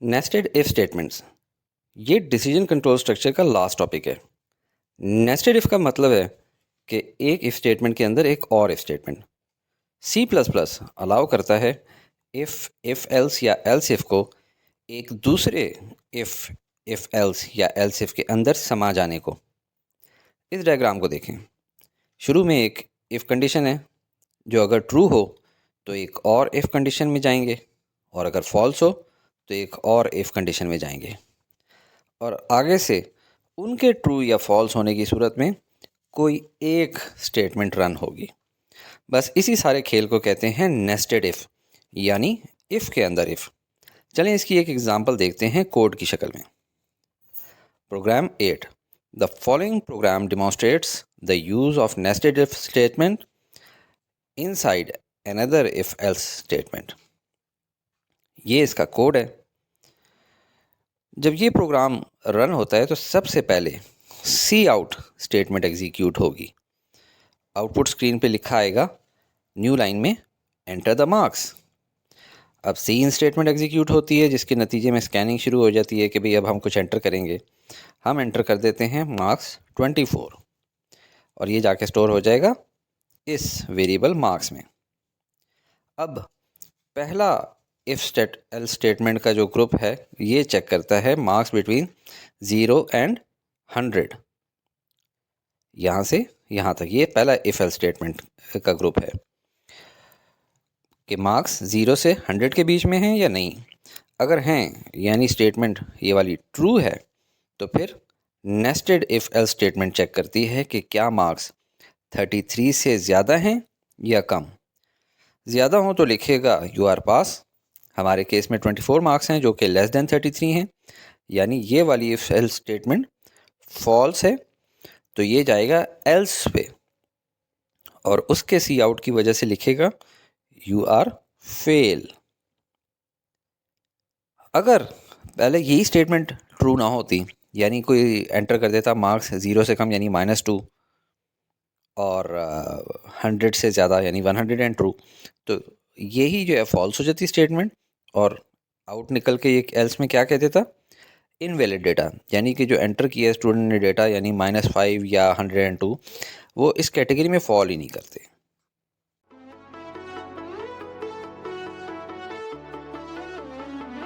Nested if statements ये decision control structure का last topic है। नेस्टेड इफ का मतलब है कि एक इफ स्टेटमेंट के अंदर एक और if statement. C plus plus allow करता है इफ एल्स या एल्स इफ को एक दूसरे इफ एल्स या एल्स इफ के अंदर समा जाने को। इस डायग्राम को देखें। शुरू में एक इफ कंडीशन है जो अगर ट्रू हो तो एक और इफ कंडीशन में जाएंगे, और अगर फॉल्स हो तो एक और इफ कंडीशन में जाएंगे, और आगे से उनके ट्रू या फॉल्स होने की सूरत में कोई एक स्टेटमेंट रन होगी। बस इसी सारे खेल को कहते हैं नेस्टेड इफ, यानी इफ के अंदर इफ। चलें इसकी एक एग्जांपल देखते हैं कोड की शक्ल में। Program 8। The following program demonstrates the use of nested if statement inside another if else statement. ये इसका कोड है। जब ये प्रोग्राम रन होता है तो सबसे पहले सी आउट स्टेटमेंट एग्जीक्यूट होगी। आउटपुट स्क्रीन पे लिखा आएगा न्यू लाइन में एंटर द मार्क्स। अब सी इन स्टेटमेंट एग्जीक्यूट होती है, जिसके नतीजे में स्कैनिंग शुरू हो जाती है कि भाई अब हम कुछ एंटर करेंगे। हम एंटर कर देते हैं मार्क्स 24, और ये जाके स्टोर हो जाएगा इस वेरिएबल मार्क्स में। अब पहला इफ स्टेटमेंट का जो ग्रुप है ये चेक करता है मार्क्स बिटवीन 0 एंड 100। यहाँ से यहाँ तक ये पहला इफ एल स्टेटमेंट का ग्रुप है कि मार्क्स 0 से 100 के बीच में हैं या नहीं। अगर हैं, यानी स्टेटमेंट ये वाली ट्रू है, तो फिर nested if else statement check करती है कि क्या मार्क्स 33 से ज़्यादा हैं या कम। ज़्यादा हो तो लिखेगा यू आर पास। हमारे केस में 24 मार्क्स हैं जो कि लेस देन 33 हैं, यानी ये वाली इफ एल्स स्टेटमेंट फॉल्स है, तो ये जाएगा एल्स पे और उसके सी आउट की वजह से लिखेगा यू आर फेल। अगर पहले यही स्टेटमेंट ट्रू ना होती, यानी कोई एंटर कर देता मार्क्स 0 से कम यानी -2 और 100 से ज़्यादा यानी 102, तो यही जो है फॉल्स हो जाती स्टेटमेंट, और आउट निकल के एक एल्स में क्या कह देता इनवैलिड डेटा, यानी कि जो एंटर किया स्टूडेंट ने डेटा यानी -5 या 102, वो इस कैटेगरी में फॉल ही नहीं करते।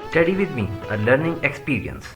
Study with me, a learning experience.